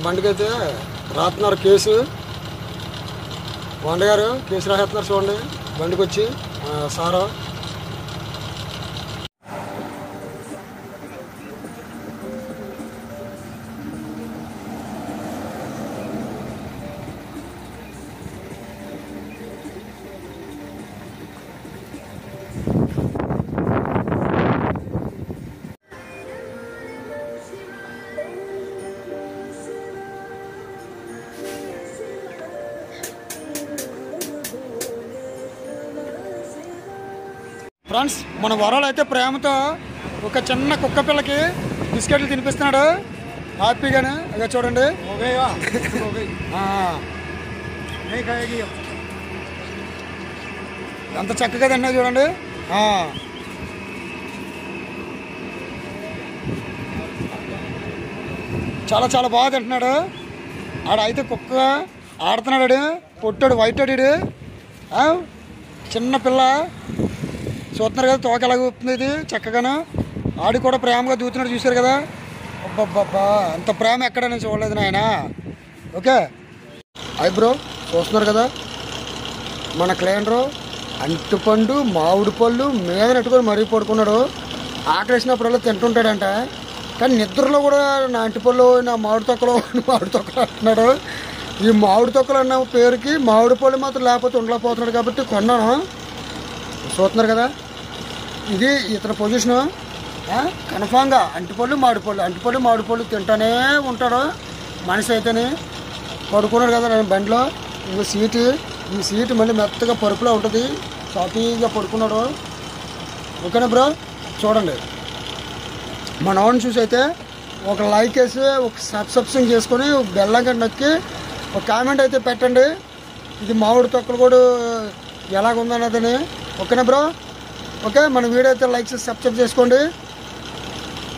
బండికైతే రాస్తున్నారు case. వండగారు case రాసేస్తున్నారు చూడండి బండికి వచ్చి సారా. ఫ్రెండ్స్, మన వరాలు అయితే ప్రేమతో ఒక చిన్న కుక్క పిల్లకి బిస్కెట్లు తినిపిస్తున్నాడు హ్యాపీగానే. ఇక చూడండి ఎంత చక్కగా తిన్నా చూడండి. చాలా చాలా బాగా తింటున్నాడు. ఆడైతే కుక్క ఆడుతున్నాడు. పొట్టాడు వైట్ అడిడు చిన్న పిల్ల చూస్తున్నారు కదా తోక ఎలాగ ఊపుతుంది. ఇది చక్కగాను ఆడి కూడా ప్రేమగా దూతున్నాడు చూశారు కదా. అబ్బబ్బబ్బా అంత ప్రేమ ఎక్కడ నేను చూడలేదు నాయన. ఓకే ఐబ్రో చూస్తున్నారు కదా మన క్లైండరు అంటుపండు మామిడి పళ్ళు మీద నెట్టుకొని మరీ పడుకున్నాడు. ఆకలేసినప్పుడల్లా తింటుంటాడంట. కానీ నిద్రలో కూడా నా అంటిపళ్ళు నా మామిడి తొక్కలు అంటున్నాడు. ఈ మామిడి తొక్కలు అన్న పేరుకి మామిడి పళ్ళు మాత్రం లేకపోతే ఉండలేకపోతున్నాడు కాబట్టి కొన్నాను. చూస్తున్నారు కదా ఇది ఇతని పొజిషను. కన్ఫామ్గా అంటిపళ్ళు మామిడిపళ్ళు తింటానే ఉంటాడు మనిషి అయితేనే. పడుకున్నాడు కదా నేను బండిలో. ఈ సీటు మళ్ళీ మెత్తగా పరుపులో ఉంటుంది. సాఫీగా పడుకున్నాడు. ఓకేనా బ్రో? చూడండి మన వాడిని చూసి అయితే ఒక లైక్ వేసి ఒక సబ్స్క్రిప్షన్ చేసుకొని బెల్లం గంట నొక్కి ఒక కామెంట్ అయితే పెట్టండి. ఇది మామిడి తొక్కలు కూడా ఎలాగుందన్నదని. ఓకేనా బ్రో? ఓకే మన వీడియో అయితే లైక్ చేసి సబ్స్క్రైబ్ చేసుకోండి.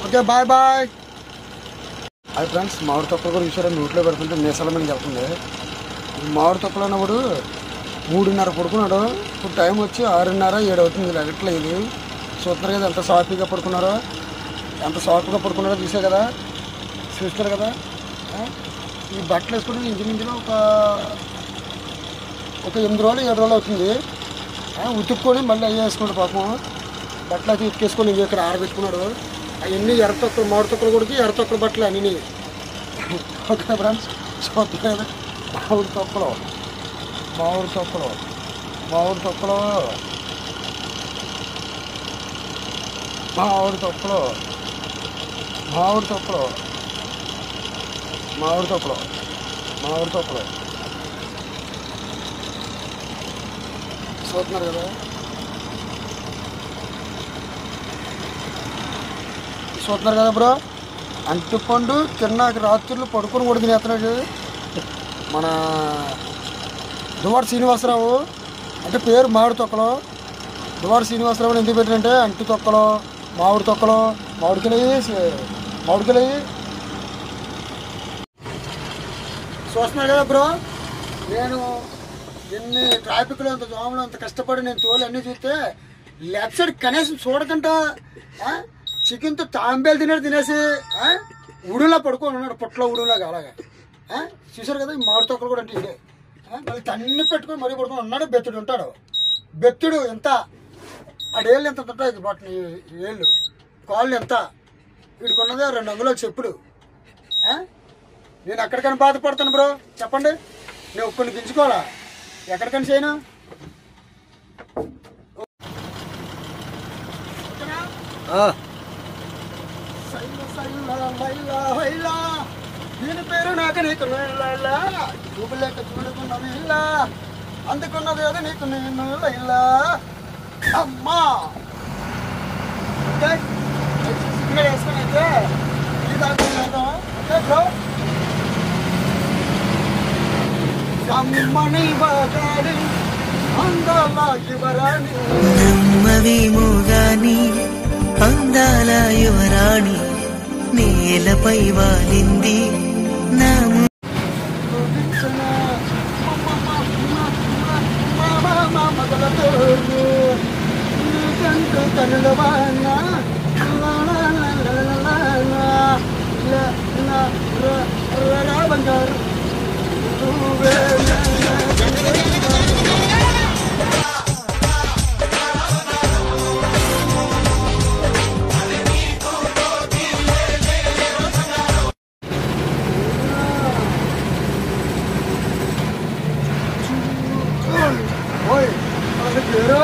Okay bye bye. అది ఫ్రెండ్స్ మామిడి తొక్కలు కూడా చూసారా నోట్లో పెడుతుంటే మీసాల మీద వెళ్తుంది. ఈ మామిడి తొక్కలు అన్నప్పుడు 3:30 పడుకున్నాడు. ఇప్పుడు టైం వచ్చి 6:30 7 అవుతుంది. లెగట్లేదు. చూస్తున్నారు కదా ఎంత సాఫీగా పడుకున్నారో చూసారు కదా. ఈ బట్టలు వేసుకుంటే ఇంచుమించులో ఒక 8 రోజులు 7 రోజులు అవుతుంది. ఉతుక్కొని మళ్ళీ అయ్యి వేసుకున్నాడు పాపం. బట్టలు అయితే ఉతికేసుకొని ఇక్కడ ఆరబెట్టుకున్నాడు. అవన్నీ ఎర్ర తొక్కలు మామిడి తొక్కలు కూడా ఎర్ర తొక్కలు బట్టలు అన్నీ. ఓకే ఫ్రెండ్స్ చూస్తున్నారు కదా మామిడి తొక్కలు చూస్తున్నారు కదా. బ్రో అంటుపండు తిన్నాక రాత్రులు పడుకొని కూడా తినేస్తున్నాడు మన దువాడ శ్రీనివాసరావు. అంటే పేరు మామిడి తొక్కలు. దువాడ శ్రీనివాసరావు అని ఎందుకు పెట్టారంటే అంటు తొక్కలు మామిడి తొక్కలు మామిడికాయలు చూస్తున్నారు కదా బ్రో. నేను ఎన్ని ట్రాఫిక్లో అంత దోమలో అంత కష్టపడి నేను తోలు అన్నీ చూస్తే లెఫ్ట్ సైడ్ కనీసం చూడకంట చికెన్తో తాంబేలు తినేసి ఉడులా పడుకొని ఉన్నాడు. పొట్టలో ఉడులాగా అలాగా చూసారు కదా. ఈ మామిడి తొక్కలు కూడా అంటే ఇదే. మళ్ళీ తన్ని పెట్టుకొని మరీ పడుకొని ఉన్నాడు. బెత్తుడు ఉంటాడు. బెత్తుడు ఎంత ఆడేళ్ళు ఎంత ఉంటాయి వాటిని ఏళ్ళు కాళ్ళు ఎంత వీడికి ఉన్నదే 2 అంగుళాల చెప్పులు. నేను ఎక్కడికైనా బాధపడతాను బ్రో చెప్పండి. నేను ఒక్కడిని గించుకోవాలా ఎక్కడికైనా చేయను. దీని పేరు నాకు నీకు చూపులేక చూడుకున్నది ఇలా అందుకున్నది అది నీకు నేను ఇలా అమ్మా. ఓకే వేసుకొని అయితే నమ్మవేమో గాని అందాల యువరాణి నేలపై వాలింది నాము కనుల సింగర్ నువ్వే ఓయ్ అది పేరు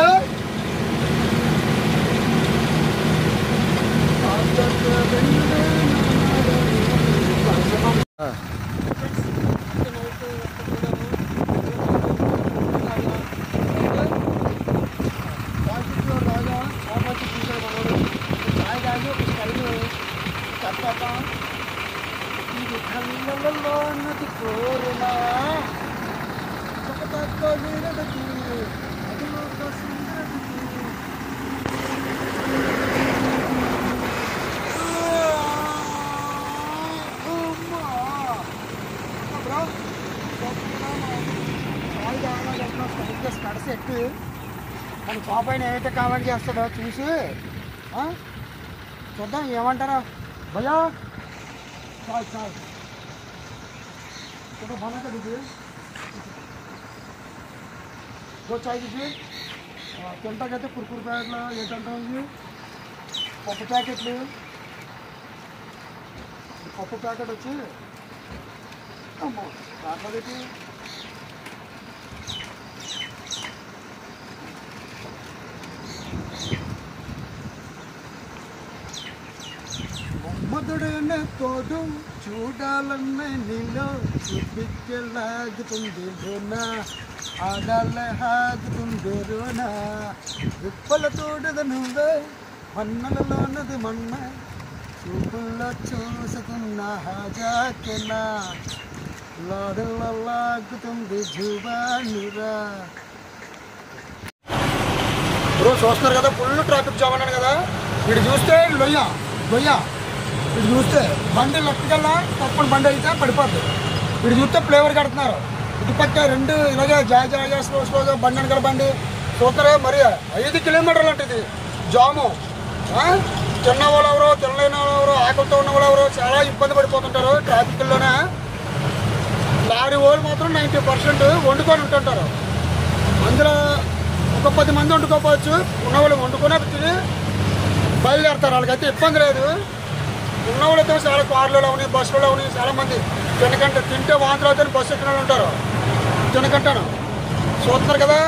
కడసెట్టు మన పాపైన ఏమైతే కామెంట్ చేస్తాడో చూసి చూద్దాం ఏమంటారా భయ్యా చాలు చాలు तो बना कर दीजिए दो चाय दीजिए चलता कहते कुरकुर पैकेट ये चलता है पप्पू पैकेट पप्पू पैकेट अच्छे देखिए మధుడైన తోడు చూడాలన్న నీలో చూపికెళ్ళాగుతుంది రోనా ఆడాలే ఆగుతుంది రోనా విప్పల తోడుద నువ్వే మన్నలలోనది మన్న చూపుల్లో చూసుకున్న హాజాకెలా లాగుతుంది జువానిరా బ్రో చూస్తున్నారు కదా ఫుల్ ట్రాఫిక్ జామ్ అన్నాను కదా వీడు చూస్తే లొయ్య వీడు చూస్తే బండి లెఫ్ట్ కల్లా తప్పని బండి అయితే పడిపోద్ది వీడు చూస్తే ఫ్లేవర్ కడుతున్నారు ఇటుపక్క రెండు ఇలాగే జాయ్ స్లో బండి వెనకాల బండి చూస్తారా మరి 5 కిలోమీటర్లు ఉంటుంది జాము తిన్న వాళ్ళు ఎవరో తినలేని వాళ్ళు ఎవరో ఆకలితో ఉన్న వాళ్ళు ఎవరో చాలా ఇబ్బంది పడిపోతుంటారు ట్రాఫిక్లోనే లారీ వాళ్ళు మాత్రం 90% వండుకొని ఉంటుంటారు అందులో ఒక 10 మంది వండుకోకపోవచ్చు ఉన్నవాళ్ళు వండుకొని తిని బయలుదేరుతారు వాళ్ళకైతే ఇబ్బంది లేదు ఉన్నవాళ్ళైతే చాలా కార్లలో ఉన్నాయి బస్సులలో ఉన్నాయి చాలామంది తినకంటే తింటే వాంతులు అవుతాయి బస్సు ఎక్కిన వాళ్ళు ఉంటారు తినకంటాను చూస్తున్నారు కదా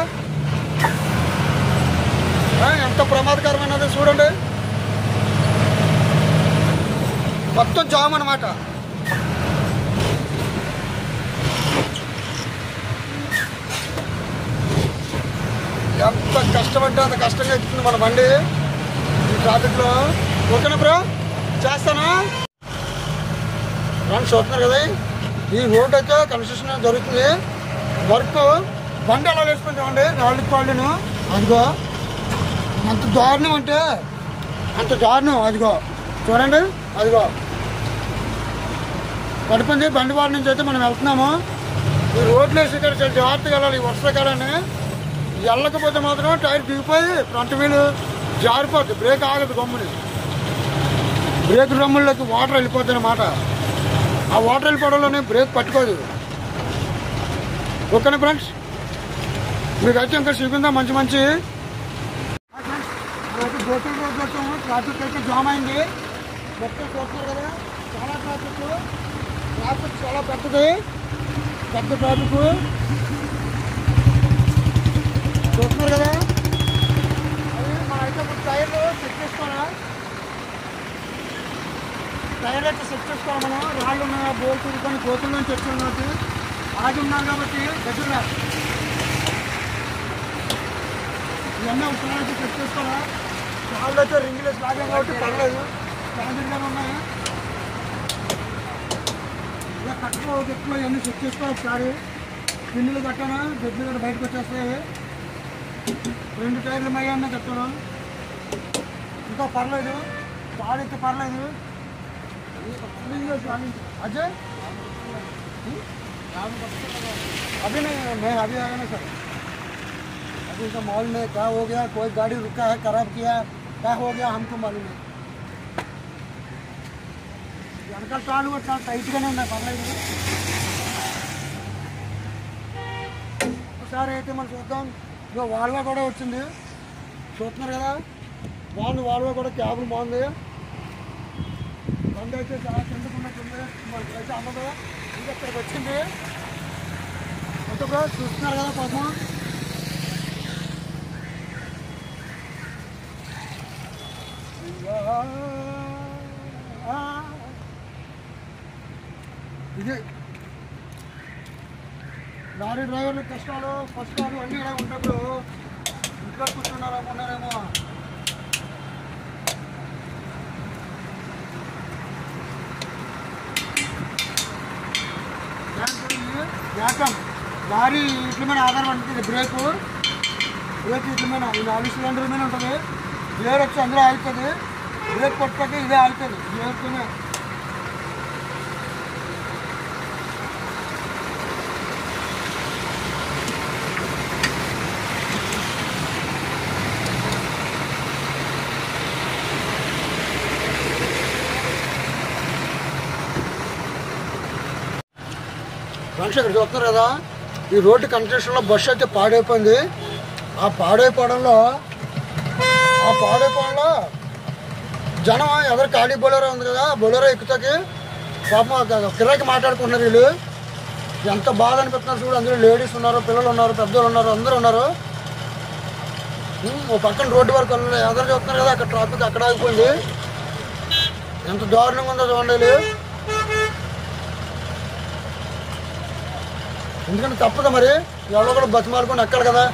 ఎంత ప్రమాదకరమైనది చూడండి మొత్తం జామ్ అన్నమాట ఎంత కష్టపడ్డా అంత కష్టంగా ఎక్కుతుంది మన బండి ఈ ట్రాఫిక్లో ఓకేనా బ్రో చేస్తానా ఫ్రెండ్స్ చూస్తున్నారు కదా ఈ రోడ్ అయితే కన్స్ట్రక్షన్ జరుగుతుంది వర్క్ బండి ఎలా వేసుకుంటామండి నాలుగు క్వాలిటీను అదిగో అంత దారుణం అంటే అంత దారుణం అదిగో చూడండి అదిగో పడిపోయింది బండి వారి నుంచి అయితే మనం వెళ్తున్నాము ఈ రోడ్లు వేసి ఇక్కడ చాలా జాగ్రత్తగా వెళ్ళాలి ఈ వర్షాకాలాన్ని వెళ్ళకపోతే మాత్రం టైర్ దిగిపోయి ఫ్రంట్ వీలు జారిపోద్ది బ్రేక్ ఆగదు గమ్ముని బ్రేక్ రమ్ముల్లోకి వాటర్ వెళ్ళిపోతుంది అన్నమాట ఆ వాటర్ వెళ్ళిపోవడంలోనే బ్రేక్ పట్టుకోదు ఓకేనా ఫ్రెండ్స్ మీకైతే ఇంకా చూపిందా మంచి మంచి గోకుల్ రోడ్ వచ్చాము ట్రాఫిక్ అయితే జామ్ అయింది మొత్తం చూస్తున్నారు కదా చాలా ట్రాఫిక్ చాలా పెద్దది పెద్ద ట్రాఫిక్ చూస్తున్నారు కదా అది మనమైతే ఇప్పుడు టైర్లు చెక్ చేసుకోవాలా టైర్ అయితే చెక్ చేసుకోవాలి మనం రాళ్ళు ఉన్నాయా బోల్ట్ కొన్ని గోతుల్లో తెచ్చుకున్నాం కాబట్టి ఆగి ఉన్నాం కాబట్టి దగ్గర ఇవన్నీ ఒకసారి చెక్ చేసుకోవాలా రాళ్ళు అయితే రింగులేసి లాగాం కాబట్టి పర్లేదు క్యాండిల్గానే ఉన్నాయి ఇలా కట్టలో ఎక్కువ ఇవన్నీ చెక్ చేసుకోవాలి ఒకసారి పిన్నులు కట్టాను గడ్డలు కూడా బయటకు వచ్చేస్తాయి 2 టైర్లు మయ్యాన్న కట్టాను ఇంకా పర్లేదు పాడైతే పర్లేదు अजय अभी नहीं मैं अभी आया ना सर अभी तो मॉल में क्या हो गया कोई गाड़ी रुका है खराब किया क्या हो गया हमको मालूम नहीं వెనకాల తాళ్ళు కూడా చాలా టైట్గానే ఉన్నాయి పర్లేదు లారీ అయితే మనం చూద్దాం. ఇదో వాల్వా కూడా వచ్చింది, చూస్తున్నారు కదా, బాగుంది. వాల్వా కూడా క్యాబులు బాగుంది. బండి అయితే చాలా కిందకున్నట్టుంది, మనకి అయితే అమ్మదు. ఇది ఇక్కడికి వచ్చింది మొత్తం చూస్తున్నారు కదా పాపం. ఇది లారీ డ్రైవర్లు కష్టాలు కష్టాలు అన్నీ ఇలా ఉన్నప్పుడు ఇంట్లో కూర్చున్నారేమో. వ్యాకం లారీ ఇట్ల మీద ఆధారపడుతుంది. బ్రేక్ ఇట్ల మీద ఈ 4 సిలిండర్ మీద ఉంటుంది. గేర్ వచ్చి అందులో ఆగుతుంది. బ్రేక్ కొట్టుకుంటే ఇదే ఆగుతుంది గేర్తోనే. మనిషి ఇక్కడ చూస్తున్నారు కదా, ఈ రోడ్డు కన్స్ట్రక్షన్లో బస్సు అయితే పాడైపోయింది. ఆ పాడైపోవడంలో జనం ఎవరు ఖాళీ బొలెరో ఉంది కదా, బొలెరో ఎక్కుతాకి పాపం కిరాకి మాట్లాడుకుంటున్నారు వీళ్ళు. ఎంత బాధ అనిపిస్తున్నారు చూడు. అందులో లేడీస్ ఉన్నారు, పిల్లలు ఉన్నారు, పెద్దలు ఉన్నారు, అందరూ ఉన్నారు. ఓ పక్కన రోడ్డు వరకు ఎదురు చూస్తున్నారు కదా, అక్కడ ట్రాఫిక్ అక్కడ ఆగిపోయింది. ఎంత దారుణంగా ఉందో చూడండి. ఎందుకంటే తప్పదు మరి, ఎవరో కూడా బతిమాలుకొని ఎక్కాలి కదా,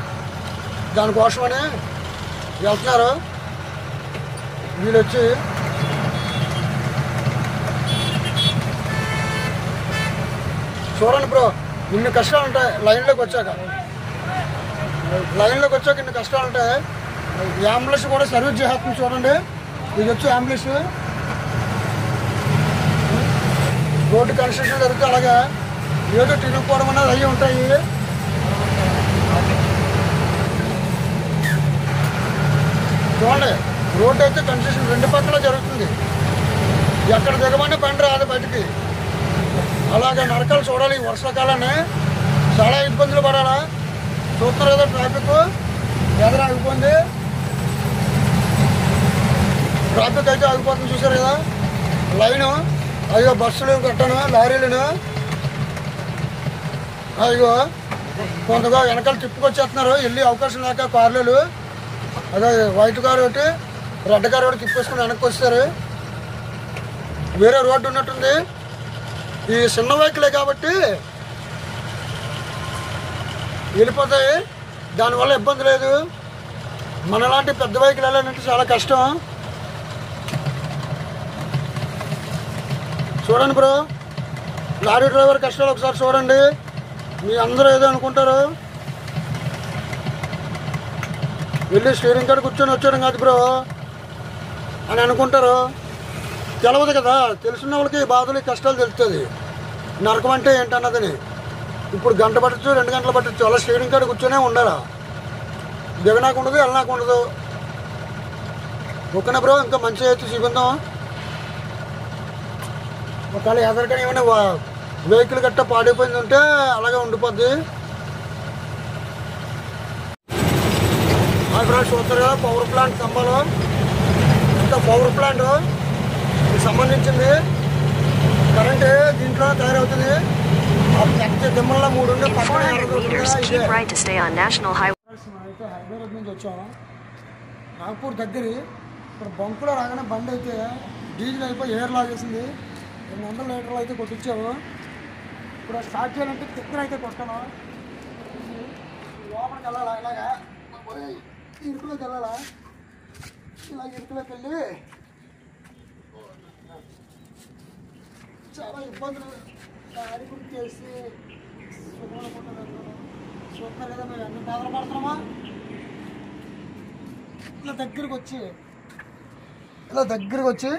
దానికోసమని వెళ్తున్నారు. వీళ్ళు వచ్చి చూడండి బ్రో, ఇన్ని కష్టాలు ఉంటాయి లైన్లోకి వచ్చాక ఇన్ని కష్టాలు ఉంటాయి. అంబులెన్స్ కూడా సర్వీస్ చేస్తుంది చూడండి. ఇది వచ్చి అంబులెన్స్. రోడ్డు కన్స్ట్రక్షన్ జరిగితే అలాగే ఏదో తినకపోవడం అనేది అవి ఉంటాయి. చూడండి, రోడ్డు అయితే కన్స్ట్రక్షన్ 2 పక్కల జరుగుతుంది. ఎక్కడ దిగమని బండి రాదు బయటికి. అలాగే నరకాలు చూడాలి. ఈ వర్షాకాలాన్ని చాలా ఇబ్బందులు పడాలా. చూస్తున్నారు కదా, ట్రాఫిక్ ఎదురు ఆగిపోయింది. ట్రాఫిక్ అయితే ఆగిపోతుంది చూసారు కదా. లైను అయ్యో బస్సులు కట్టాను, లారీలను అయ్యో కొంతగా వెనకాల తిప్పుకొచ్చేస్తున్నారు. వెళ్ళి అవకాశం లేక కార్లు, అదే వైట్ కారు ఒకటి రెడ్ కారు ఒకటి తిప్పేసుకుని వెనక్కి వస్తారు. వేరే రోడ్డు ఉన్నట్టుంది. ఈ చిన్న వెహికలే కాబట్టి వెళ్ళిపోతాయి, దానివల్ల ఇబ్బంది లేదు. మనలాంటి పెద్ద వెహికల్ వెళ్ళాలంటే చాలా కష్టం. చూడండి బ్రో, లారీ డ్రైవర్ కష్టాలు ఒకసారి చూడండి. మీ అందరూ ఏదో అనుకుంటారు, వెళ్ళి స్టీరింగ్ కాడ కూర్చొని వచ్చాడు కాదు బ్రో అని అనుకుంటారు. తెలవదు కదా, తెలిసిన వాళ్ళకి బాధలు కష్టాలు తెలుస్తుంది. నరకం అంటే ఏంటన్నదని. ఇప్పుడు గంట పట్టచ్చు, 2 గంటలు పట్టచ్చు, అలా స్టీరింగ్ కాడ కూర్చొనే ఉండాలా. దిగనాకు ఉండదు, వెళ్ళనాకు ఉండదు. ఓకేనా బ్రో, ఇంకా మంచిగా అయితే చూపిందాం. ఒకవేళ ఎదరికని ఏమైనా వెహికల్ గట్ట పాడైపోయింది ఉంటే అలాగే ఉండిపోద్ది. ఫ్రెండ్స్ చూస్తారు కదా, పవర్ ప్లాంట్ స్తంభాలు. ఇంత పవర్ ప్లాంట్ సంబంధించింది. కరెంట్ దీంట్లో తయారవుతుంది. దిమ్మల్లో 3 ఉండే పక్కన అయితే హైదరాబాద్ నుంచి వచ్చాము. నాగపూర్ దగ్గర ఇక్కడ బంకులో రాగానే బండి అయితే డీజిల్ అయిపోయి ఎయిర్ లాగేసింది. 200 లీటర్లు అయితే కొట్టించాము. ఇప్పుడు స్టార్ట్ చేయాలంటే కిక్కర్ అయితే కొట్టాను. లోపలికి వెళ్ళాలా, ఇలాగా ఇరుకులోకి వెళ్ళాలా, ఇలాగ ఇరుకులోకి వెళ్ళి చాలా ఇబ్బందులు అడిగుడు చేసి చూస్తున్నారు కదా. మేము ఎన్ని బాధలు పడుతున్నామా. ఇలా దగ్గరికి వచ్చి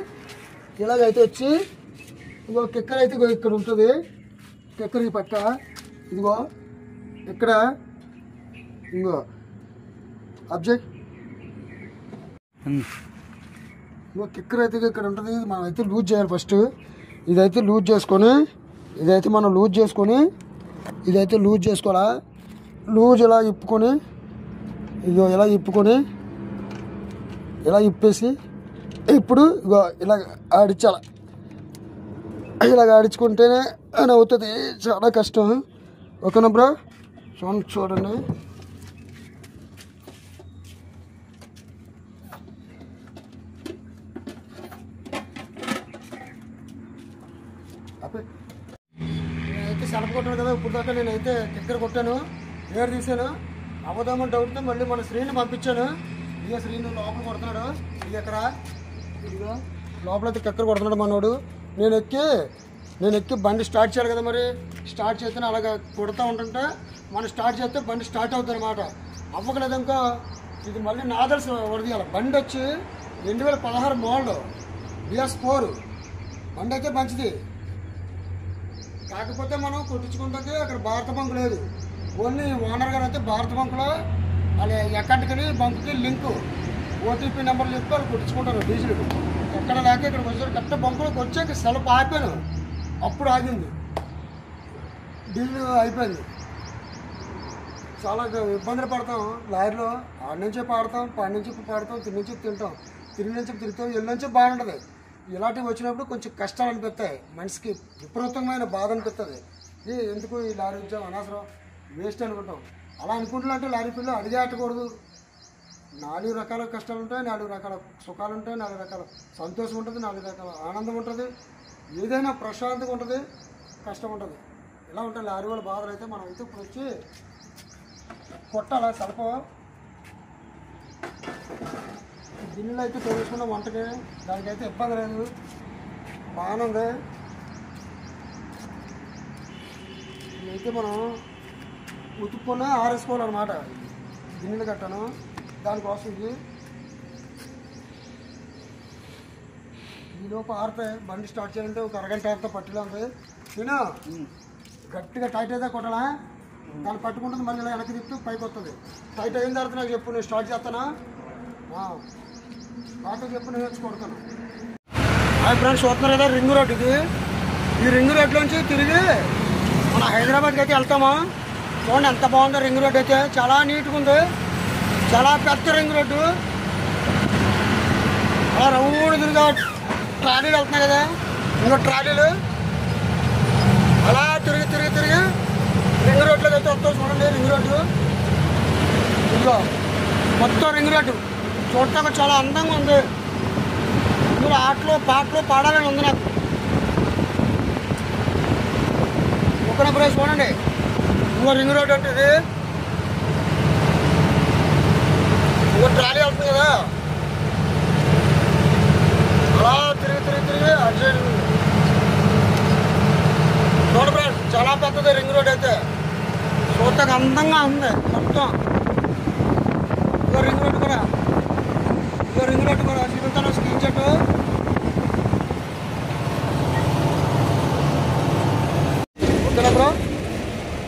ఇలాగైతే వచ్చి ఇదిగో కిక్కర్ అయితే ఇక్కడ ఉంటుంది. కిక్కర్ ఈ పక్క ఇదిగో ఇక్కడ ఇంకో అబ్జెక్ట్ ఇంకో కిక్కర్ అయితే ఇక్కడ ఉంటుంది. మనం అయితే లూజ్ చేయాలి ఫస్ట్. ఇదైతే లూజ్ చేసుకొని ఇదైతే మనం లూజ్ చేసుకోవాలా. లూజ్ ఇలా ఇప్పుకొని ఇగో ఇలా ఇప్పుకొని ఇలా ఇప్పేసి ఇప్పుడు ఇగో ఇలా ఆడించాలి. ఇలాగ ఆడించుకుంటేనే అని అవుతుంది. చాలా కష్టం. ఓకేనా బ్రో? చూడండి నేనైతే సెలవు కొట్టాను కదా. ఇప్పుడు దాకా నేనైతే కిక్కర కొట్టాను, ఏడు తీసాను. అవ్వదామని డౌట్తో మళ్ళీ మన శ్రీని పంపించాను. ఇక శ్రీని లోపల కొడుతున్నాడు. ఇక ఇక్కడ ఇదిగో లోపలైతే కిక్కర కొడుతున్నాడు మనోడు. నేను ఎక్కి బండి స్టార్ట్ చేయాలి కదా. మరి స్టార్ట్ చేస్తే అలాగ కొడుతూ ఉంటుంటే మనం స్టార్ట్ చేస్తే బండి స్టార్ట్ అవుతుంది అనమాట. అవ్వకలేదు ఇంకో ఇది మళ్ళీ నాదర్స్ వరదీయాలి. బండి వచ్చి 2016 మోడల్ BS4 బండి అయితే మంచిది. కాకపోతే మనం కొట్టించుకుంటే అక్కడ భారత బంకు లేదు. ఓన్లీ ఓనర్ గారు అయితే భారత బంకులో వాళ్ళ అకౌంట్కి బంకుకి లింకు OTP నెంబర్ లింక్ వాళ్ళు కొట్టించుకుంటారు డీజిల్. ఎక్కడ లేక ఇక్కడికి వచ్చారు కరెక్ట్ బంకులోకి వచ్చాక సెలవు ఆపాను. అప్పుడు ఆగింది, డీజిల్ అయిపోయింది. చాలా ఇబ్బందులు పడతాం లారీలో. ఆడి నుంచి పాడతాం, పాడి నుంచి పాడతాం, తిరిగి నుంచి తింటాం, తిరిగి నుంచి తిరుగుతాం, ఎల్లు నుంచి బాగుంటుంది. ఇలాంటివి వచ్చినప్పుడు కొంచెం కష్టాలు అనిపిస్తాయి, మనిషికి విపరీతమైన బాధ అనిపిస్తుంది. ఎందుకు ఈ లారీ ఉద్యోగం అనవసరం, వేస్ట్ అనుకుంటాం. అలా అనుకుంటున్నట్టే లారీ పిల్లలు అడిగేటకూడదు. 4 రకాల కష్టాలు ఉంటాయి, 4 రకాల సుఖాలు ఉంటాయి, 4 రకాల సంతోషం ఉంటుంది, 4 రకాల ఆనందం ఉంటుంది. ఏదైనా ప్రశాంతంగా ఉంటుంది, కష్టం ఉంటుంది. ఇలా ఉంటాయి లారీ వాళ్ళ బాధలు. అయితే మనం అయితే ఇప్పుడు వచ్చి కొట్టాలా సలప గిన్నెలు అయితే తోడుకున్న వంటకి, దానికైతే ఇబ్బంది లేదు, బాగానే ఉంది. ఇదైతే మనం ఉతుక్కున్న ఆరేసుకోవాలన్నమాట గిన్నెలు కట్టాను. దానికోసం ఇది ఈలోపు ఆరుతాయి. బండి స్టార్ట్ చేయాలంటే ఒక అరగంట ఆరితే పట్టిలో ఉంది. తిను గట్టిగా టైట్ అయితే కొట్టాలా, దాన్ని పట్టుకుంటుంది. మళ్ళీ ఇలా వెనక్కి తిప్పి పైకి వస్తుంది. టైట్ అయిన తర్వాత నాకు చెప్పు, నేను స్టార్ట్ చేస్తానా? బాగా చెప్పు, నేను వచ్చి కొడతాను. ఫ్రెండ్స్ చూస్తున్నారు కదా రింగ్ రోడ్ ఇది. ఈ రింగ్ రోడ్లోంచి తిరిగి మన హైదరాబాద్కి అయితే వెళ్తామా. చూడండి ఎంత బాగుందో రింగ్ రోడ్ అయితే, చాలా నీట్గా ఉంది. చాలా పెద్ద రింగ్ రోడ్డు. అలా రౌండ్ తిరిగా ట్రాలీలు వెళ్తున్నాయి కదా, ఇంకో ట్రాలీలు అలా తిరిగి తిరిగి తిరిగి రింగ్ రోడ్లోకి అయితే వస్తాం. చూడండి రింగ్ రోడ్డు ఇంకో మొత్తం రింగ్ రోడ్డు చూడటానికి చాలా అందంగా ఉంది. ఇందులో ఆటలు పాటలు పాడాలని ఉంది నాకు. ఒకనప్పుడు చూడండి ఇంకో రింగ్ రోడ్ అంటే ఇది. ఇంకో ట్రాలీ వెళ్తుంది కదా, అలా తిరిగి తిరిగి తిరిగి అటు సైడ్ చూడండి ఫ్రెండ్స్, చాలా పెద్దది రింగ్ రోడ్ అయితే. చూడటానికి అందంగా ఉంది మొత్తం. ఇంకో రింగ్ రోడ్ కూడా చూపిస్తాను స్క్రీన్ షాట్. ఓకేనా బ్రో?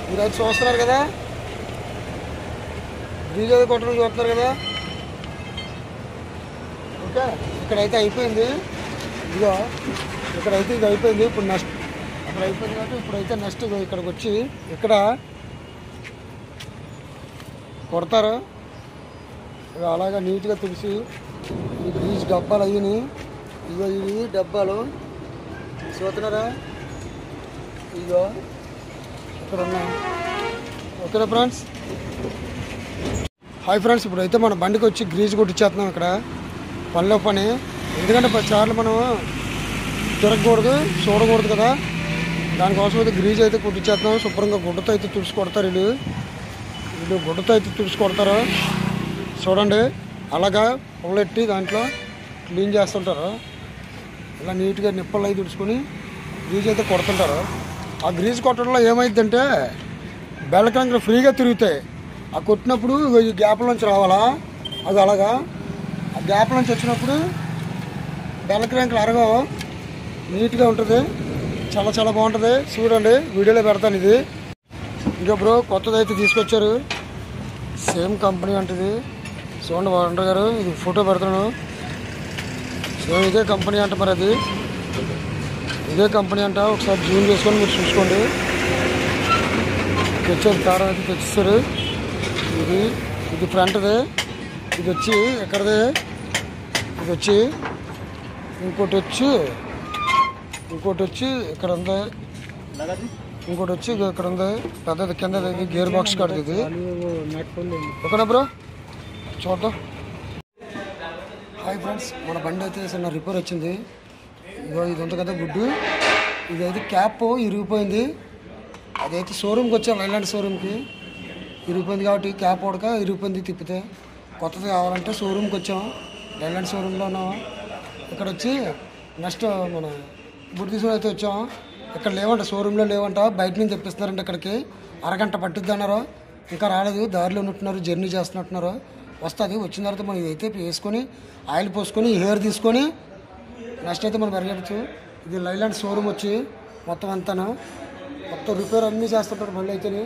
మీరైతే చూస్తున్నారు కదా, బ్రిడ్జ్ అది కొట్టడం చూస్తున్నారు కదా. ఓకే, ఇక్కడైతే అయిపోయింది. ఇదిగో ఇక్కడైతే ఇది అయిపోయింది. ఇప్పుడు నెక్స్ట్ అక్కడ అయిపోయింది కాబట్టి ఇప్పుడైతే నెక్స్ట్ ఇక్కడికి వచ్చి ఇక్కడ కొడతారు. ఇక అలాగా నీట్గా తుడిసి ఈ బ్రిడ్జ్ డబ్బాలు అయ్యి ఇగో ఇవి డబ్బాలు చూస్తున్నారా, ఇగో ఇక్కడ ఉన్నాయి. ఓకేనా ఫ్రెండ్స్? హాయ్ ఫ్రెండ్స్, ఇప్పుడైతే మన బండికి వచ్చి గ్రీజ్ కొట్టించేస్తున్నాం ఇక్కడ పనిలో పని. ఎందుకంటే 10 సార్లు మనం తిరగకూడదు, చూడకూడదు కదా. దానికోసం అయితే గ్రీజ్ అయితే కొట్టించేస్తున్నాం. శుభ్రంగా గుడ్డతో అయితే తుడిచి కొడతారు వీళ్ళు గుడ్డతో అయితే తుడిచి కొడతారు. చూడండి అలాగా పుల్లెట్టి దాంట్లో క్లీన్ చేస్తుంటారు. ఇలా నీట్గా నిప్పలు అవి తుడుచుకొని గ్రీజ్ అయితే కొడుతుంటారు. ఆ గ్రీజ్ కొట్టడంలో ఏమైందంటే బెల్ల కంకర ఫ్రీగా తిరుగుతాయి. ఆ కొట్టినప్పుడు ఈ గ్యాప్ల నుంచి రావాలా, అది అలాగా ఆ గ్యాప్ నుంచి వచ్చినప్పుడు బెల్ల కంకరలు అరగవు, నీట్గా ఉంటుంది. చాలా చాలా బాగుంటుంది. చూడండి వీడియోలో పెడతాను. ఇది ఇంకా బ్రో కొత్తది అయితే తీసుకొచ్చారు, సేమ్ కంపెనీ అంటది. చూడండి ఓనర్ గారు, ఇది ఫోటో పెడతాను. సేమ్ ఇదే కంపెనీ అంట. మరి అది ఇదే కంపెనీ అంట. ఒకసారి జూమ్ చేసుకొని మీరు చూసుకోండి. తెచ్చారు, తారం అయితే తెచ్చేస్తారు. ఇది ఫ్రంట్ది, ఇది వచ్చి ఎక్కడది, ఇది వచ్చి ఇంకోటి వచ్చి ఇక్కడ ఉంది, ఇంకోటి వచ్చి ఇక్కడ ఉంది పెద్దది కింద గేర్ బాక్స్ కాదు ఇది. ఓకేనా బ్రో, చూద్దాం. హాయ్ ఫ్రెండ్స్, మన బండి అయితే చిన్న రిపేర్ వచ్చింది. ఇగో ఇది ఉంది కదా గుడ్డు, ఇదైతే క్యాప్ ఇరిగిపోయింది. అదైతే షోరూమ్కి వచ్చాం, లైలాండ్ షోరూమ్కి. ఇరిగిపోయింది కాబట్టి క్యాప్ ఉడక ఇరిగిపోయింది. తిప్పితే కొత్తది కావాలంటే షోరూమ్కి వచ్చాం, లైలాండ్ షోరూంలో ఉన్నాం. ఇక్కడ వచ్చి నెక్స్ట్ మన గుడ్డు తీసుకొని అయితే వచ్చాం. ఇక్కడ లేవంట, షోరూంలో లేవంట, బయట నుంచి తెప్పిస్తున్నారంటే ఇక్కడికి. అరగంట పట్టుద్ది అన్నారు, ఇంకా రాలేదు. దారిలో ఉన్నట్టున్నారు, జర్నీ చేస్తున్నట్టున్నారు. వస్తుంది, వచ్చిన తర్వాత మనం ఇదైతే వేసుకొని ఆయిల్ పోసుకొని హెయిర్ తీసుకొని నెక్స్ట్ అయితే మనం పరిగెత్తచ్చు. ఇది లైలాండ్ షోరూమ్ వచ్చి మొత్తం అంతాను మొత్తం రిపేర్ అన్నీ చేస్తుంటారు బండి అయితేనే.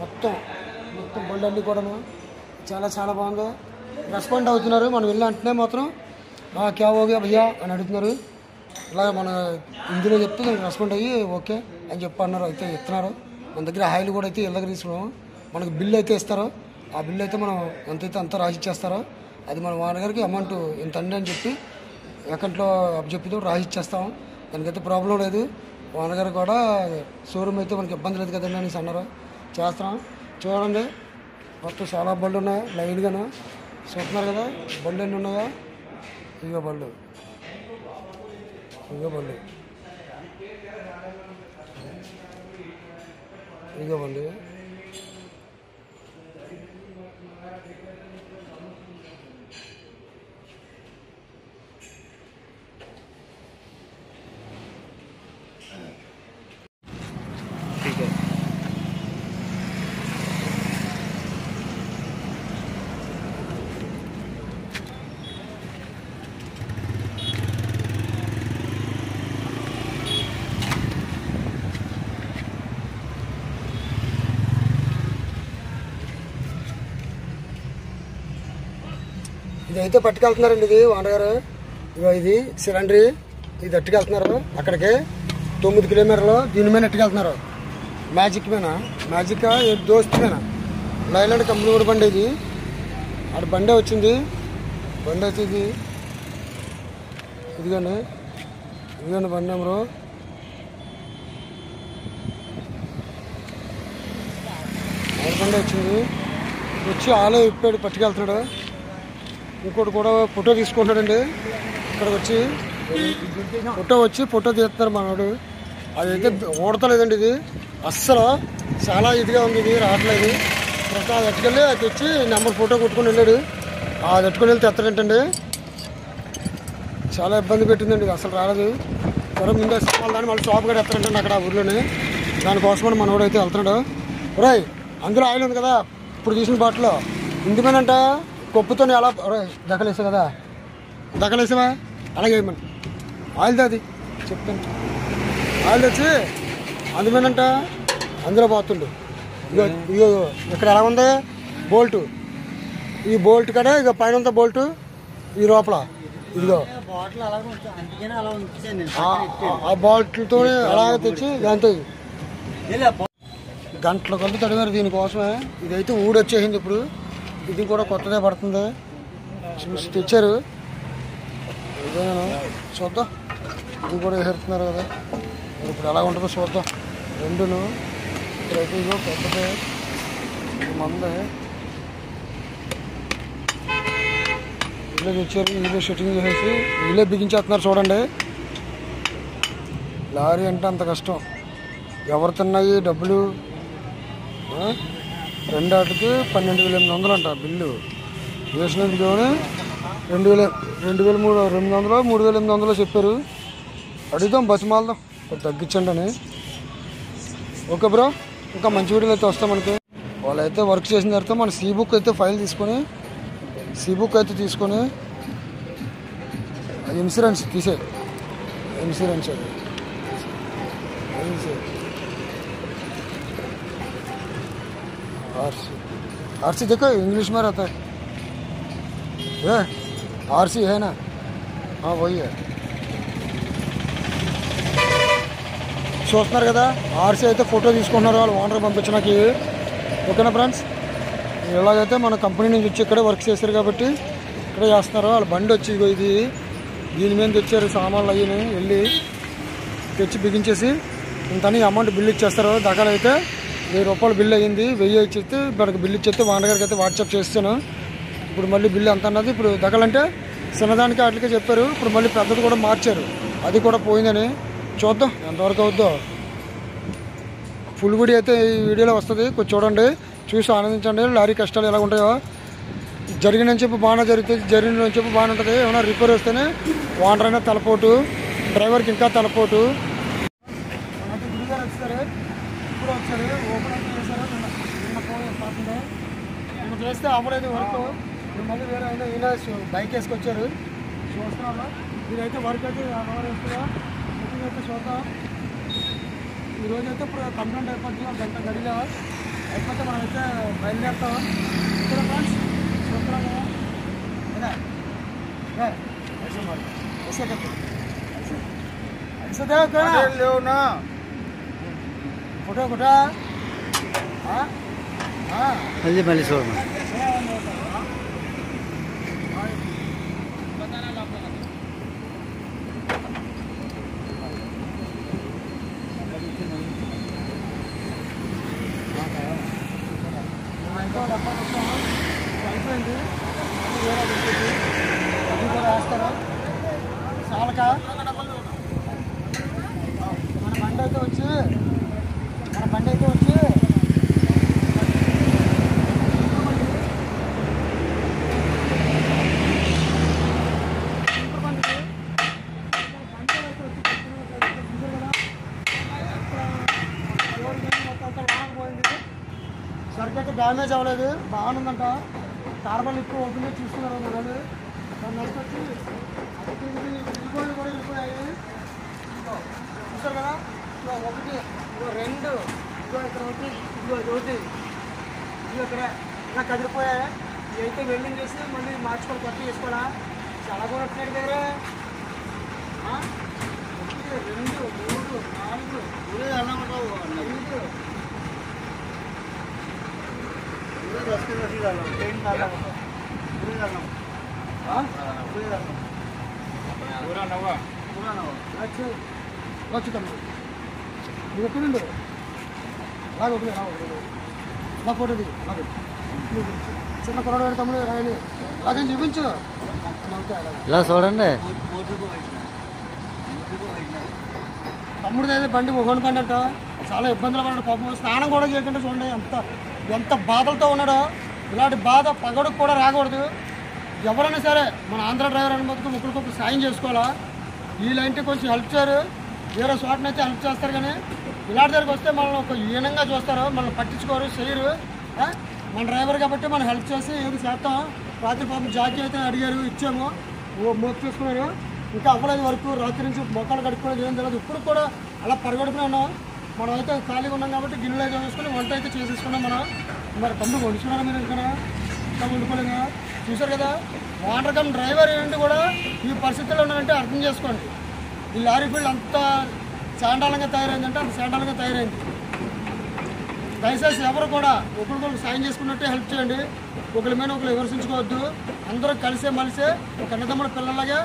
మొత్తం బండి అన్నీ కూడాను చాలా బాగుంది. రెస్పాండ్ అవుతున్నారు. మనం వెళ్ళి అంటేనే మాత్రం క్యా హోగా భయ్యా అని అడుగుతున్నారు. ఇలా మన హిందీలో చెప్తే నేను రెస్పాండ్ అయ్యి ఓకే అని చెప్పన్నారు. అయితే ఇస్తున్నారు. మన దగ్గర ఆయిల్ కూడా అయితే ఇళ్ళకి తీసుకున్నాము. మనకు బిల్లు అయితే ఇస్తారు. ఆ బిల్లు అయితే మనం ఎంతైతే అంత రాసి ఇచ్చేస్తారో అది మన వానగారికి అమౌంట్ ఎంత అండి అని చెప్పి అకౌంట్లో చెప్పితో రాసి ఇచ్చేస్తాం. దానికైతే ప్రాబ్లం లేదు. వానగారు కూడా షోరూమ్ అయితే మనకి ఇబ్బంది లేదు కదండి అనేసి అన్నారు. చేస్తాం. చూడండి, మొత్తం చాలా బళ్ళు ఉన్నాయి లైన్గాను. చూస్తున్నారు కదా బళ్ళు ఎన్ని ఉన్నాయో. ఇగో బళ్ళు ఇదైతే పట్టుకెళ్తున్నారండి. ఇది వానగారు ఇగో ఇది సిలిండర్, ఇది అట్టుకెళ్తున్నారు అక్కడికి 9 కిలోమీటర్లు. దీని మీద ఎట్టుకెళ్తున్నారు. మ్యాజిక్ దోస్త్ మీద లైలాండ్ కంపెనీ కూడా బండి. ఇది అటు బండే వచ్చింది. బండి అయితే ఇదిగోండి బండి నెంబరు. బండి వచ్చింది. వచ్చి ఆలో ఇప్పాడు, పట్టుకెళ్తున్నాడు. ఇంకోటి కూడా ఫోటో తీసుకుంటాడండి. ఇక్కడికి వచ్చి ఫోటో తీస్తున్నారు మనోడు. అదైతే ఓడతలేదండి. ఇది అస్సలు చాలా ఇదిగా ఉంది. ఇది రావట్లేదు. అది ఎట్టుకెళ్ళి అది తెచ్చి నెంబర్ ఫోటో కొట్టుకుని వెళ్ళాడు. అది ఎట్టుకుని వెళ్తే ఎత్తడంటండి. చాలా ఇబ్బంది పెట్టిందండి. అసలు రాలేదు. సరే ముందే దాన్ని మళ్ళీ షాప్ కూడా ఎత్తారంటండి అక్కడ ఊర్లోనే. దానికోసమని మనోడు అయితే వెళ్తున్నాడు. ఒరేయ్, అందులో ఆయిల్ ఉంది కదా ఇప్పుడు తీసిన బాటిల్లో, ఇందుమేనంట కొప్పుతో అలా దక్కలేసావు కదా, దక్కలేసావా అలాగే వేయమని ఆయిల్ అది చెప్తాను. ఆయిల్ తెచ్చి అందుమేనంట అందులో పోతుండు. ఇగో ఇక్కడ ఎలా ఉంది బోల్టు, ఈ బోల్ట్ కదా ఇక పైన ఉందా బోల్టు, ఈ లోపల ఇదిగో ఆ బాల్ట్తో అలాగే తెచ్చి దాంతో గంటల కొద్ది తడివారు దీనికోసమే. ఇదైతే ఊడొచ్చేసింది. ఇప్పుడు ఇది కూడా కొత్తదే పడుతుంది. చూసి తెచ్చారు. ఇదేనా చూద్దాం. ఇది కూడా వేసేస్తున్నారు కదా, ఇప్పుడు ఎలా ఉంటుందో చూద్దాం. రెండును ఇక్కడైతే ఇగో కొత్తదే మందే ఇల్లే తెచ్చారు. ఇల్లే సెట్టింగ్ చేసేసి ఇల్లే బిగించేస్తున్నారు. చూడండి, లారీ అంటే అంత కష్టం. ఎవరు తిన్నాయి డబ్బులు. రెండాటికి 12,800 అంట బిల్లు. వేసినందుకు 2,300 3,800 చెప్పారు. అడుగుదాం, బతిమాలదాం తగ్గించండి అని. ఓకే బ్రో, ఇంకా మంచి వీడియోలు అయితే వస్తాం మనకి. వాళ్ళైతే వర్క్ చేసిన తర్వాత మన సీబుక్ అయితే ఫైల్ తీసుకొని ఇన్సూరెన్స్ తీసే ఇన్సూరెన్స్ అది आरसी देखो इंग्लिश में रहता है, आरसी है ना, हाँ वही है। చూస్తున్నారు కదా, ఆర్సీ అయితే ఫోటో తీసుకుంటున్నారు వాళ్ళు ఓనర్ పంపించడానికి. ఓకేనా ఫ్రెండ్స్, ఇలాగైతే మన కంపెనీ నుంచి వచ్చి ఇక్కడే వర్క్ చేశారు కాబట్టి ఇక్కడే చేస్తున్నారు. వాళ్ళ బండి వచ్చి ఇగో ఇది దీని మీద తెచ్చారు సామాన్లు అయ్యి వెళ్ళి తెచ్చి బిగించేసి ఇంతని అమౌంట్ బిల్ ఇచ్చేస్తారు. దగ్గరైతే 1000 రూపాయలు బిల్ అయ్యింది. 1000 ఇచ్చేస్తే మనకు బిల్ ఇచ్చేస్తే వాండ గారికి అయితే వాట్సాప్ చేస్తాను. ఇప్పుడు మళ్ళీ బిల్లు ఎంత అన్నది ఇప్పుడు దగ్గలంటే చిన్నదానికి వాటికే చెప్పారు. ఇప్పుడు మళ్ళీ పెద్దది కూడా మార్చారు, అది కూడా పోయిందని. చూద్దాం ఎంతవరకు అవుద్దో. ఫుల్ వీడియో అయితే ఈ వీడియోలో వస్తుంది, కొంచెం చూడండి, చూసి ఆనందించండి. లారీ కష్టాలు ఎలా ఉంటాయో. జరిగిన చెప్పి బాగానే జరుగుతుంది, జరిగిన చెప్పి బాగానే ఉంటుంది. ఏమైనా రిపేర్ వస్తేనే ఓనర్ అయినా తలపోటు, డ్రైవర్కి ఇంకా తలపోటు. గుడిగారు వచ్చారు, ఇప్పుడు వచ్చారు, ఓపెన్ అయితే చేశారు. నిన్న పోతుంది నిన్న చేస్తే అవ్వలేదు వర్క్. మళ్ళీ వేరే అయినా ఈయన బైక్ వేసుకొచ్చారు. చూస్తున్నాను ఇదైతే వర్క్ అయితే వేస్తున్నా అయితే చూద్దాం. ఈరోజు అయితే ఇప్పుడు కంప్లైంట్ అయిపోతుంది, గంట గడిగా అయిపోతే మనం అయితే బయలుదేరుతాం. ఇక్కడ ఫ్రెండ్స్ చూస్తున్నాము ఫోటో ఫోటో మళ్ళీ మళ్ళీ చూడమా. అయిపోయింది, వేరే అది కూడా వేస్తారు. చాలక మన బండి అయితే వచ్చి సరిగ్గా అయితే డ్యామేజ్ అవ్వలేదు, బాగుందంట. కార్బన్ ఎక్కువ ఓపెన్ చేసి చూసుకున్నారు మన వాళ్ళు. దాన్ని నెక్స్ట్ వచ్చి ఇదిగోళ్ళు కూడా వెళ్ళిపోయాయి. చూసారు కదా, ఇదిగో 1, ఇదిగో 2, ఇదిగో ఇక్కడ ఒకటి, ఇదిగో ఒకటి, ఇదిగో ఇక్కడ ఇలా కదిలిపోయాయి. ఇవి అయితే వెల్డింగ్ చేసి మళ్ళీ మార్చుకొని కొత్త చేసుకోవాలా. చాలా కూడా వచ్చినాడు దగ్గర 1, 2, 3, 4, 5 నువ్వు ఎక్కడుండు అలాగే ఒకటి నా ఫోటో దిగు. అలాగే చిన్న కొరడు తమ్ముడు రాయని అలాగే చూపించు. ఇలా చూడండి, తమ్ముడిది అయితే బండి మొహన్ బండి అంట. చాలా ఇబ్బందులు పడ్డాడు పాపం, స్నానం కూడా చేయకుండా చూడండి ఎంత బాధలతో ఉన్నాడో. ఇలాంటి బాధ పగడుకు కూడా రాకూడదు. ఎవరైనా సరే మన ఆంధ్ర డ్రైవర్ అని బతుకు ఒకరికొకరు సాయం చేసుకోవాలా. వీళ్ళంటే కొంచెం హెల్ప్ చేయరు, వేరే చోటనైతే హెల్ప్ చేస్తారు. కానీ ఇలాంటి దగ్గరికి వస్తే మనల్ని ఒక హీనంగా చూస్తారు, మనల్ని పట్టించుకోరు, చేయరు. మన డ్రైవర్ కాబట్టి మనం హెల్ప్ చేసి ఏది చేస్తాం. రాత్రి పాపం జాకీ అయితే అడిగారు, ఇచ్చాము, మోపు చేసుకున్నారు. ఇంకా అవ్వలేదు వరకు, రాత్రి నుంచి మొక్కలు కడుక్కోలేదు, ఏం తెలియదు. ఇప్పుడు కూడా అలా పరిగెడుతూనే ఉన్నాం. మనం అయితే ఖాళీగా ఉన్నాం కాబట్టి గిన్నెలు అయితే వేసుకొని వంట అయితే చేసేసుకున్నాం మనం. మరి తమ్ముడు వండుకున్నారా మీరు? ఇంకా వండుకోలేదా? చూసారు కదా, ఓనర్ కమ్ డ్రైవర్ ఏంటి కూడా ఈ పరిస్థితుల్లో ఉన్నారంటే అర్థం చేసుకోండి. ఈ లారీ ఫీల్డ్ అంత చాండాలంగా తయారైందంటే అంత చాండాలంగా తయారైంది. దయచేసి ఎవరు కూడా ఒకరికొకరు సాయం చేసుకున్నట్టే హెల్ప్ చేయండి. ఒకరి మీద ఒకరు విమర్శించుకోవద్దు. అందరూ కలిసే మలిసే ఒక అన్నదమ్ముల పిల్లలాగా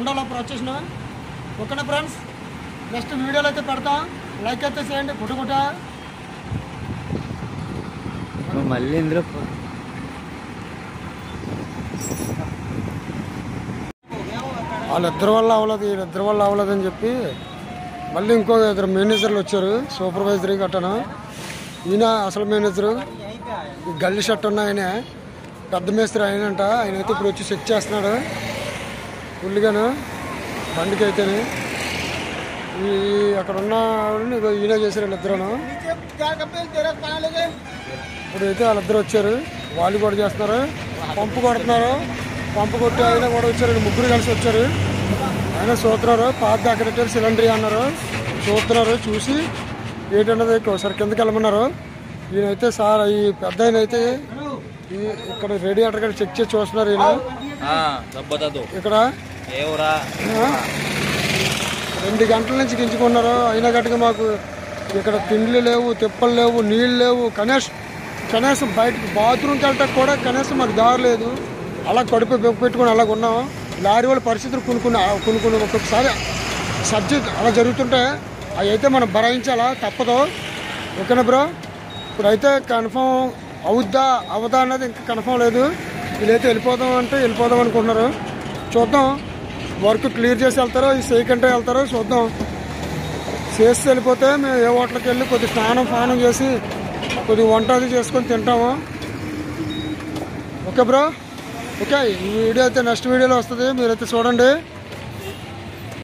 ఉండాలి ప్రొచెషన్. ఓకేనా ఫ్రెండ్స్, నెక్స్ట్ వీడియోలు అయితే పెడతాం. లైక్ అయితే చేయండి, గుట్టుగుట్ట. మళ్ళీ ఇందులో వాళ్ళిద్దరి వల్ల అవ్వలేదు, వీళ్ళిద్దరి వల్ల అవ్వలేదు అని చెప్పి మళ్ళీ ఇంకో 2 మేనేజర్లు వచ్చారు, సూపర్వైజర్ గట్టను. ఈయన అసలు మేనేజరు, ఈ గల్లి షర్ట్ ఉన్న ఆయన పెద్ద మేస్త్రి ఆయనంట. ఆయన అయితే ఇప్పుడు వచ్చి చెక్ చేస్తున్నాడు ఫుల్గాను బండికి అయితేనే. ఈ అక్కడ ఉన్న ఈయన చేశారు వీళ్ళిద్దరూ. ఇప్పుడైతే వాళ్ళిద్దరు వచ్చారు, వాళ్ళు కూడా చేస్తున్నారు, పంపు కొడుతున్నారు. పంపు కొట్టి ఆయన కూడా వచ్చారు, 3 కలిసి వచ్చారు. ఆయన చూస్తున్నారు, పాత అక్కడ సిలిండరీ అన్నారు, చూస్తున్నారు. చూసి ఏంటన్నది ఒకసారి కిందకి వెళ్ళమన్నారు. ఈయనైతే సార్ ఈ పెద్ద ఆయన అయితే ఇక్కడ రేడియేటర్ కూడా చెక్ చేసి చూస్తున్నారు. ఈయన ఇక్కడ 2 గంటల నుంచి గించుకున్నారు. అయినా గట్టిగా మాకు ఇక్కడ తిండ్లు లేవు, తిప్పలు లేవు, నీళ్ళు లేవు. కనీసం బయటకు బాత్రూమ్కి వెళ్ళటానికి కూడా కనీసం మాకు దారి లేదు. అలా కడుపు పెట్టుకుని అలాగ ఉన్నాం. లారీ వాళ్ళ పరిస్థితులు కొనుక్కుని ఒక్కొక్కసారి సబ్జెక్ట్ అలా జరుగుతుంటే అవి అయితే మనం భరాయించాలా, తప్పదు. ఓకేనా బ్రో? ఇప్పుడైతే కన్ఫర్మ్ అవదా అన్నది ఇంకా కన్ఫర్మ్ లేదు. వీళ్ళైతే వెళ్ళిపోదాం అనుకుంటున్నారు. చూద్దాం, వర్క్ క్లియర్ చేసి వెళ్తారో ఈ చేయకంటే వెళ్తారో చూద్దాం. చేసి వెళ్ళిపోతే మేము ఏ హోటల్కి వెళ్ళి కొద్ది స్నానం చేసి కొద్దిగా వంట అది చేసుకొని తింటాము. Okay bro? ఓకే, ఈ వీడియో అయితే నెక్స్ట్ వీడియోలో వస్తుంది, మీరైతే చూడండి.